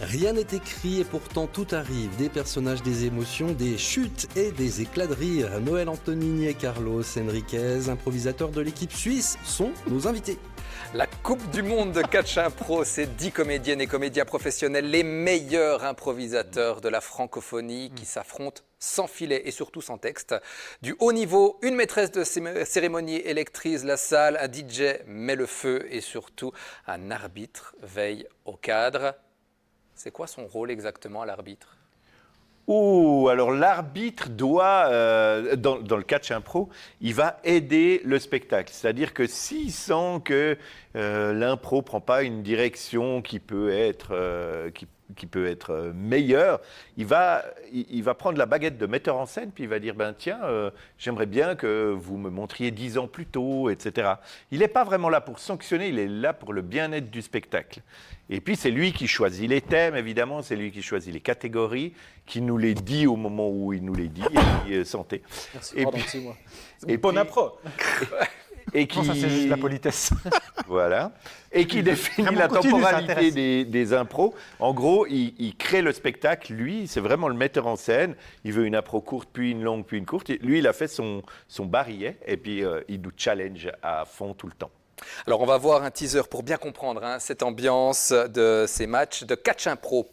Rien n'est écrit et pourtant tout arrive. Des personnages, des émotions, des chutes et des éclats de rire. Noël Antonini et Carlos Enriquez, improvisateurs de l'équipe suisse, sont nos invités. La Coupe du Monde de catch impro, c'est 10 comédiennes et comédiens professionnels, les meilleurs improvisateurs de la francophonie qui s'affrontent sans filet et surtout sans texte. Du haut niveau, une maîtresse de cérémonie électrise la salle, un DJ met le feu et surtout un arbitre veille au cadre. C'est quoi son rôle exactement, l'arbitre ? Alors l'arbitre doit, dans le catch impro, il va aider le spectacle. C'est-à-dire que s'il sent que l'impro ne prend pas une direction qui peut être meilleure, il va prendre la baguette de metteur en scène, puis il va dire, tiens, j'aimerais bien que vous me montriez 10 ans plus tôt, etc. Il n'est pas vraiment là pour sanctionner, il est là pour le bien-être du spectacle. Et puis c'est lui qui choisit les thèmes, évidemment, c'est lui qui choisit les catégories, qui nous les dit au moment où il nous les dit, et puis santé. Merci, Et pardon, puis- c'est moi. Et Bon puis- impro. Et qui, Non, ça c'est juste la politesse. voilà, et qui définit Vraiment, la continue, ça temporalité intéresse. des impros. En gros, il crée le spectacle. Lui, c'est vraiment le metteur en scène. Il veut une impro courte, puis une longue, puis une courte. Et lui, il a fait son barillet, et puis il nous challenge à fond tout le temps. Alors on va voir un teaser pour bien comprendre cette ambiance de ces matchs de catch impro.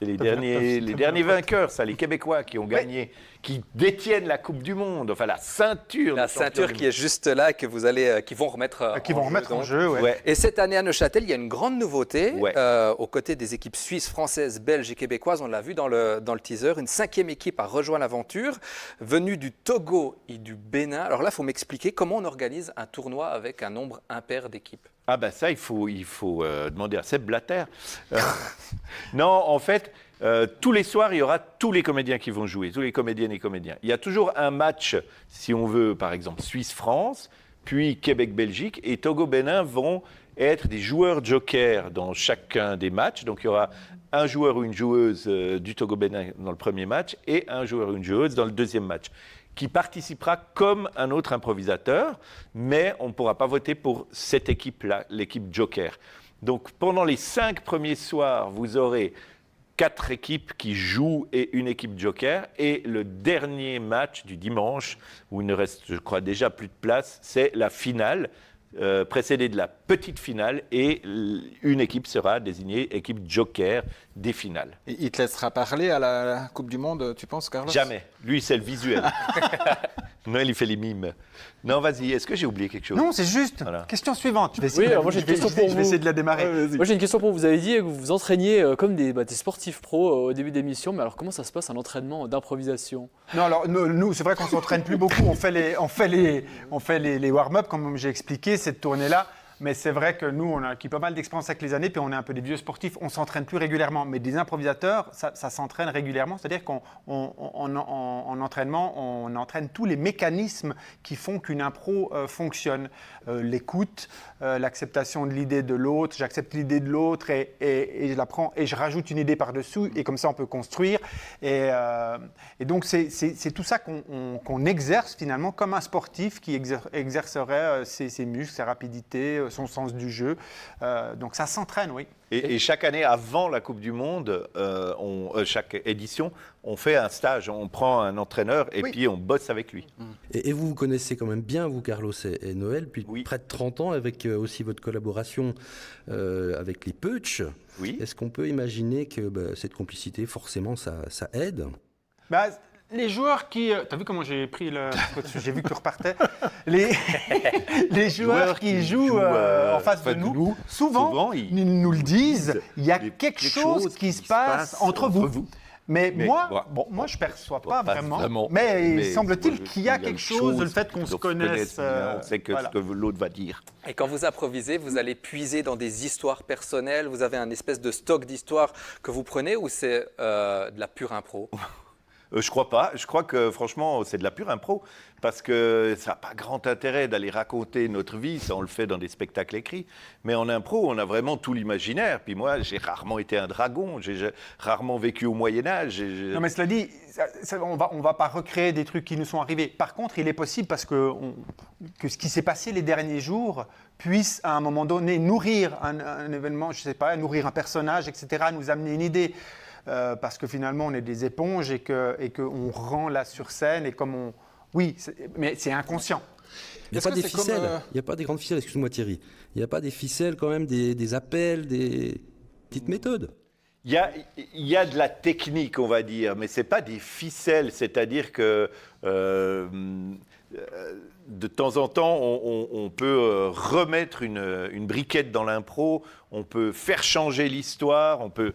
C'est les derniers vainqueurs, ça, les Québécois qui ont gagné, qui détiennent la Coupe du Monde, enfin la ceinture. La de champion ceinture du qui est juste là, que vous allez, qui vont remettre Qui vont remettre en donc. jeu, ouais. Ouais. Et cette année à Neuchâtel, il y a une grande nouveauté. Ouais. Aux côtés des équipes suisses, françaises, belges et québécoises, on l'a vu dans le teaser, une 5e équipe a rejoint l'aventure, venue du Togo et du Bénin. Alors là, il faut m'expliquer comment on organise un tournoi avec un nombre impair d'équipes. Ah ben ça, il faut demander à Seb Blatter. Non, en fait, tous les soirs, il y aura tous les comédiens qui vont jouer, tous les comédiennes et comédiens. Il y a toujours un match, si on veut, par exemple, Suisse-France, puis Québec-Belgique, et Togo-Bénin vont être des joueurs jokers dans chacun des matchs. Donc il y aura un joueur ou une joueuse du Togo-Bénin dans le premier match, et un joueur ou une joueuse dans le deuxième match, qui participera comme un autre improvisateur, mais on ne pourra pas voter pour cette équipe-là, l'équipe Joker. Donc pendant les 5 premiers soirs, vous aurez 4 équipes qui jouent et une équipe Joker, et le dernier match du dimanche, où il ne reste, je crois, déjà plus de place, c'est la finale, précédée de la petite finale, et une équipe sera désignée équipe Joker des finales. Et il te laissera parler à la Coupe du Monde, tu penses, Carlos? Jamais. Lui, c'est le visuel. Noël, il fait les mimes. Non, vas-y, est-ce que j'ai oublié quelque chose? Non, c'est juste. Voilà. Question suivante. Je vais Oui, alors moi, j'ai une question pour je vais vous. essayer de la démarrer. Moi j'ai une question pour vous. Vous avez dit que vous vous entraîniez comme des sportifs pros au début d'émission, mais alors comment ça se passe un entraînement d'improvisation ? Non, alors nous, c'est vrai qu'on s'entraîne plus beaucoup. On fait les warm-up, comme j'ai expliqué, cette tournée-là. Mais c'est vrai que nous, on a acquis pas mal d'expérience avec les années, puis on est un peu des vieux sportifs. On s'entraîne plus régulièrement. Mais des improvisateurs, ça s'entraîne régulièrement. C'est-à-dire en entraînement, on entraîne tous les mécanismes qui font qu'une impro fonctionne. L'écoute, l'acceptation de l'idée de l'autre. J'accepte l'idée de l'autre et je la prends et je rajoute une idée par-dessous. Et comme ça, on peut construire. Et donc, c'est tout ça qu'on exerce finalement comme un sportif qui exercerait ses muscles, sa rapidité, son sens du jeu. Donc ça s'entraîne, oui. Et chaque année, avant la Coupe du Monde, chaque édition, on fait un stage. On prend un entraîneur et Oui. puis on bosse avec lui. Et vous vous connaissez quand même bien, vous, Carlos et Noël, depuis Oui. près de 30 ans, avec aussi votre collaboration avec les Putsch. Oui. Est-ce qu'on peut imaginer que cette complicité, forcément, ça aide ? Bah, les joueurs qui... T'as vu comment j'ai pris le... J'ai vu que tu repartais. Les joueurs qui jouent en face de nous, souvent, ils ils nous le disent, disent, il y a il y a quelque chose qui se passe entre vous. Mais moi, je ne perçois pas vraiment. Mais semble-t-il qu'il y a quelque chose, le fait qu'on se connaisse. On sait voilà. ce que l'autre va dire. Et quand vous improvisez, vous allez puiser dans des histoires personnelles. Vous avez un espèce de stock d'histoires que vous prenez ou c'est de la pure impro? Je crois pas. Je crois que franchement, c'est de la pure impro. Parce que ça n'a pas grand intérêt d'aller raconter notre vie, ça on le fait dans des spectacles écrits. Mais en impro, on a vraiment tout l'imaginaire. Puis moi, j'ai rarement été un dragon, j'ai rarement vécu au Moyen-Âge. Non, mais cela dit, on va pas recréer des trucs qui nous sont arrivés. Par contre, il est possible que ce qui s'est passé les derniers jours puisse, à un moment donné, nourrir un événement, je sais pas, nourrir un personnage, etc., nous amener une idée. Parce que finalement, on est des éponges et qu'on rend là sur scène et comme on... Oui, mais c'est inconscient. Il n'y a pas des ficelles, il n'y a pas des grandes ficelles, excuse-moi Thierry. Il n'y a pas des ficelles quand même, des appels, des petites méthodes. Il y a de la technique, on va dire, mais ce n'est pas des ficelles. C'est-à-dire que de temps en temps, on peut remettre une briquette dans l'impro, on peut faire changer l'histoire, on peut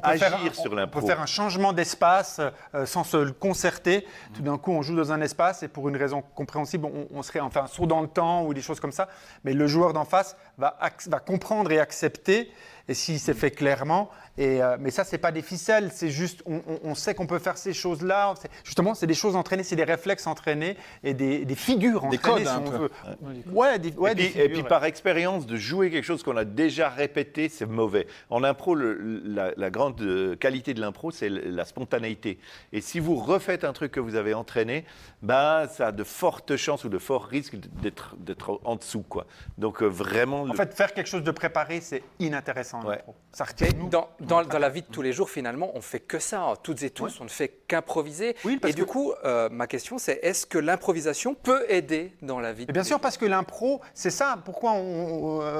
agir sur l'impro. On peut faire un changement d'espace sans se le concerter. Tout d'un coup, on joue dans un espace et pour une raison compréhensible, on serait enfin un saut dans le temps ou des choses comme ça. Mais le joueur d'en face va comprendre et accepter. Et si c'est fait clairement, mais ça, c'est pas des ficelles, c'est juste, on sait qu'on peut faire ces choses-là. Justement, c'est des choses entraînées, c'est des réflexes entraînés et des figures entraînées, codes, si un on peu. veut. Ouais, des figures, Et puis par expérience, de jouer quelque chose qu'on a déjà répété, c'est mauvais. En impro, la grande qualité de l'impro, c'est la spontanéité. Et si vous refaites un truc que vous avez entraîné, ça a de fortes chances ou de forts risques d'être en dessous, quoi. Donc vraiment... En fait, faire quelque chose de préparé, c'est inintéressant. Ouais. Ça retient nous. Dans la vie de tous les jours, finalement, on fait que ça. Toutes et tous, on ne fait qu'improviser. Oui, et du coup, ma question, c'est est-ce que l'improvisation peut aider dans la vie de Et bien tous sûr, les jours? parce que l'impro, c'est ça. Pourquoi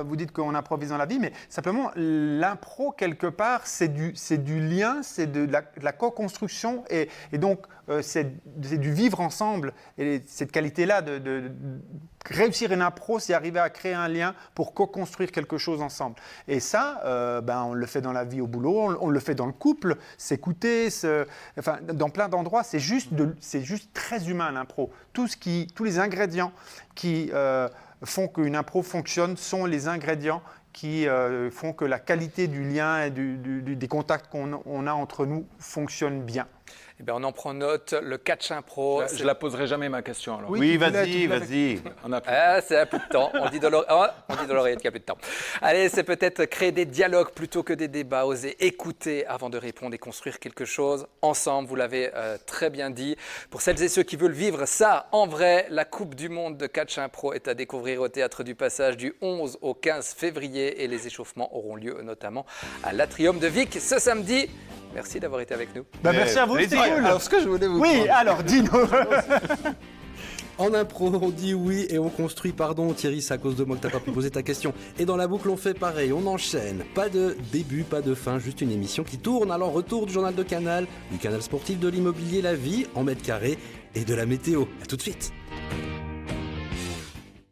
vous dites qu'on improvise dans la vie, mais simplement, l'impro, quelque part, c'est du lien, c'est de la co-construction. Et donc, c'est du vivre ensemble. Et cette qualité-là de réussir une impro, c'est arriver à créer un lien pour co-construire quelque chose ensemble. Et ça, on le fait dans la vie au boulot, on le fait dans le couple, s'écouter, enfin, dans plein d'endroits, c'est juste très humain l'impro. Tous les ingrédients qui font qu'une impro fonctionne sont les ingrédients qui font que la qualité du lien et des contacts qu'on a entre nous fonctionne bien. Eh bien, on en prend note. Le catch impro. Je la poserai jamais ma question alors. Oui, vas-y. On a plus. C'est un peu de temps. On dit de l'oreillette qu'il n'y a plus de temps. Allez, c'est peut-être créer des dialogues plutôt que des débats. Oser écouter avant de répondre et construire quelque chose ensemble. Vous l'avez très bien dit. Pour celles et ceux qui veulent vivre ça en vrai, la Coupe du Monde de catch impro est à découvrir au Théâtre du Passage du 11 au 15 février. Et les échauffements auront lieu notamment à l'Atrium de Vic ce samedi. Merci d'avoir été avec nous. Merci à vous, c'était cool. Alors, ce que je voulais vous Oui, alors, dis-nous. En impro, on dit oui et on construit. Pardon Thierry, c'est à cause de moi que t'as pas pu poser ta question. Et dans la boucle, on fait pareil, on enchaîne. Pas de début, pas de fin, juste une émission qui tourne. Alors retour du journal de Canal, du Canal sportif, de l'immobilier, la vie en mètres carrés et de la météo. À tout de suite.